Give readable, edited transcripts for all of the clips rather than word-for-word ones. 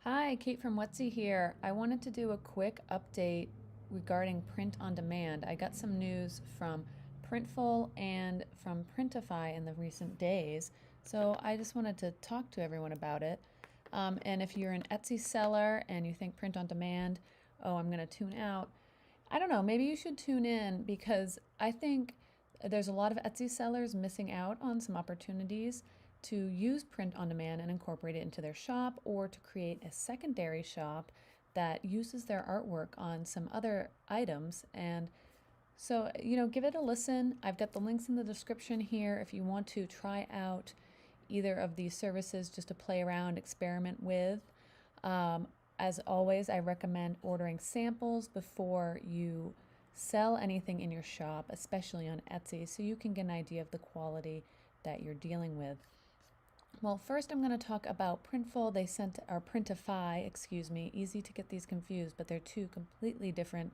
Hi, Kate from Whutsy here. I wanted to do a quick update regarding print on demand. I got some news from Printful and from Printify in the recent days, so I just wanted to talk to everyone about it. And if you're an Etsy seller and you think print on demand, oh, I'm going to tune out. I don't know, maybe you should tune in because I think there's a lot of Etsy sellers missing out on some opportunities to use print on demand and incorporate it into their shop or to create a secondary shop that uses their artwork on some other items. And so, give it a listen. I've got the links in the description here if you want to try out either of these services just to play around, experiment with. Um, as always, I recommend ordering samples before you sell anything in your shop, especially on Etsy, so you can get an idea of the quality that you're dealing with. Well, first I'm going to talk about Printful. They sent, or Printify, excuse me. Easy to get these confused, but they're two completely different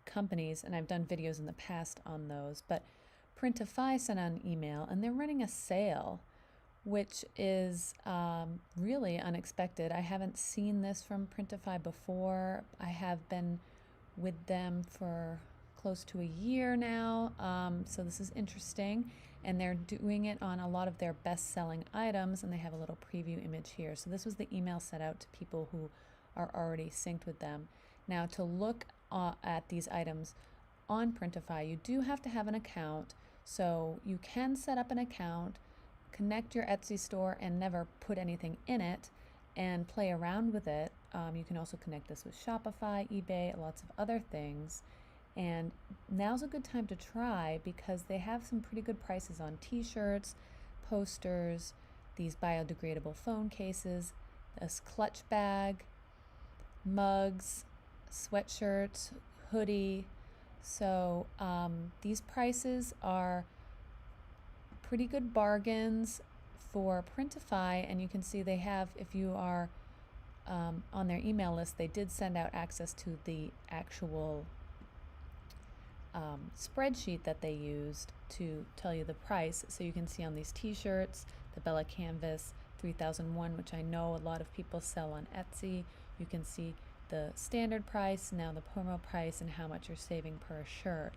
companies, and I've done videos in the past on those. But Printify sent out an email, and they're running a sale, which is really unexpected. I haven't seen this from Printify before. I have been with them for close to a year now, so this is interesting. And they're doing it on a lot of their best-selling items, and they have a little preview image here. So this was the email sent out to people who are already synced with them. Now, to look at these items on Printify, you do have to have an account. So you can set up an account, connect your Etsy store, and never put anything in it, and play around with it. You can also connect this with Shopify, eBay, lots of other things. And now's a good time to try because they have some pretty good prices on t-shirts, posters, these biodegradable phone cases, this clutch bag, mugs, sweatshirts, hoodie. So these prices are pretty good bargains for Printify, and you can see they have, if you are on their email list, they did send out access to the actual spreadsheet that they used to tell you the price. So you can see on these t-shirts, the Bella Canvas 3001, which I know a lot of people sell on Etsy. You can see the standard price, now the promo price, and how much you're saving per shirt.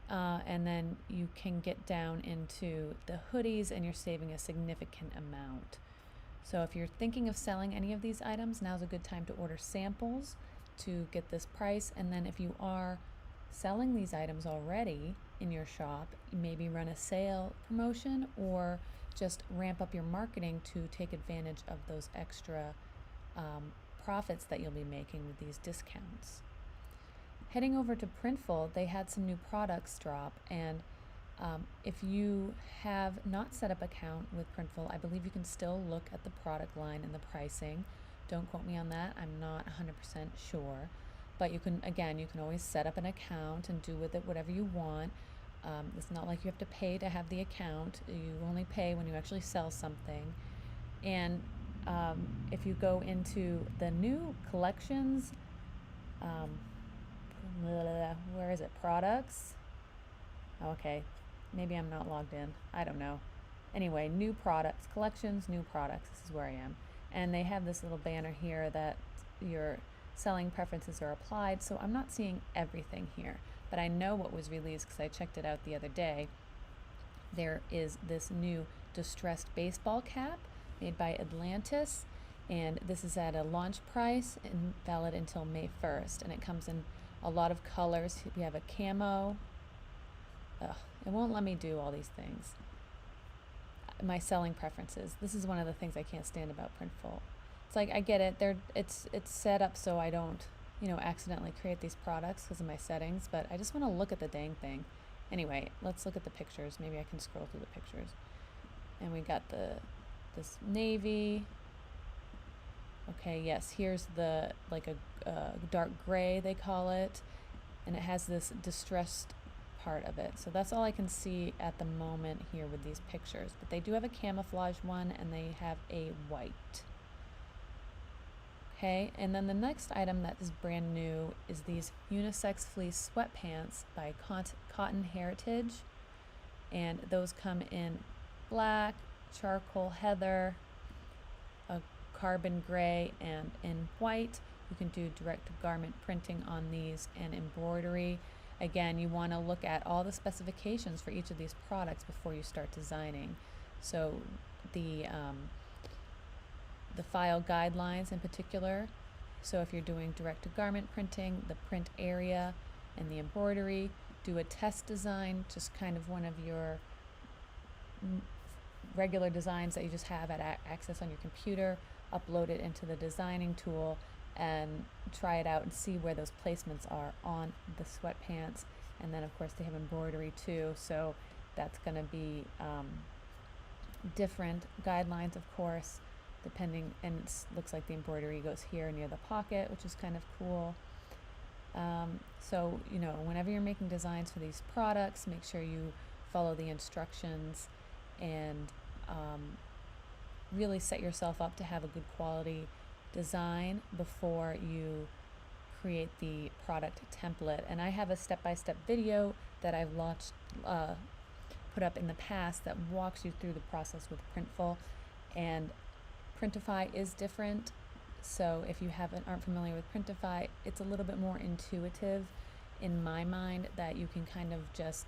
And then you can get down into the hoodies and you're saving a significant amount. So if you're thinking of selling any of these items, now's a good time to order samples to get this price. And then if you are selling these items already in your shop, maybe run a sale promotion or just ramp up your marketing to take advantage of those extra profits that you'll be making with these discounts. Heading over to Printful, they had some new products drop, and if you have not set up an account with Printful, I believe you can still look at the product line and the pricing. Don't quote me on that, I'm not 100% sure. But you can always set up an account and do with it whatever you want. It's not like you have to pay to have the account. You only pay when you actually sell something. And if you go into the new collections, where is it? Products? Okay, maybe I'm not logged in. I don't know. Anyway, new products, collections, new products. This is where I am. And they have this little banner here that your selling preferences are applied, so I'm not seeing everything here, but I know what was released because I checked it out the other day. There is this new distressed baseball cap made by Atlantis, and this is at a launch price and valid until May 1st, and it comes in a lot of colors. We have a camo. It won't let me do all these things. My selling preferences. This is one of the things I can't stand about Printful. It's like, I get it. It's set up so I don't, accidentally create these products because of my settings, but I just want to look at the dang thing. Anyway, let's look at the pictures. Maybe I can scroll through the pictures. And we got this navy. Okay, yes, here's the, like a dark gray, they call it, and it has this distressed part of it. So that's all I can see at the moment here with these pictures. But they do have a camouflage one, and they have a white. Okay, and then the next item that is brand new is these unisex fleece sweatpants by Cotton Heritage, and those come in black, charcoal heather, a carbon gray and in white. You can do direct garment printing on these and embroidery. Again, you want to look at all the specifications for each of these products before you start designing. So the file guidelines in particular. So if you're doing direct to garment printing, the print area and the embroidery, do a test design, just kind of one of your regular designs that you just have at access on your computer, upload it into the designing tool and try it out and see where those placements are on the sweatpants. And then of course they have embroidery too, so that's going to be different guidelines, of course, depending, and it looks like the embroidery goes here near the pocket, which is kind of cool. So, you know, whenever you're making designs for these products, make sure you follow the instructions and really set yourself up to have a good quality design before you create the product template. And I have a step-by-step video that I've put up in the past that walks you through the process with Printful, and Printify is different. So if you aren't familiar with Printify, it's a little bit more intuitive in my mind, that you can kind of just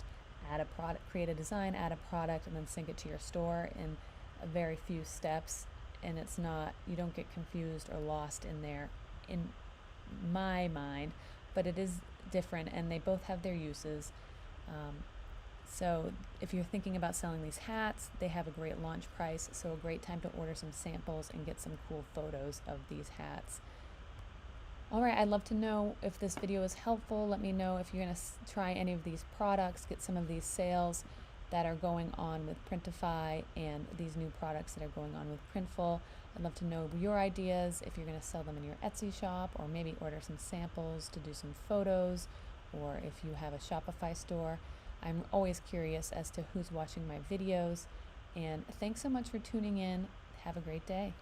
add a product, create a design, add a product, and then sync it to your store in a very few steps. And it's not, you don't get confused or lost in there, in my mind, but it is different and they both have their uses. So if you're thinking about selling these hats, they have a great launch price, so a great time to order some samples and get some cool photos of these hats. Alright, I'd love to know if this video is helpful. Let me know if you're going to try any of these products, get some of these sales that are going on with Printify and these new products that are going on with Printful. I'd love to know your ideas, if you're going to sell them in your Etsy shop, or maybe order some samples to do some photos, or if you have a Shopify store. I'm always curious as to who's watching my videos, and thanks so much for tuning in. Have a great day.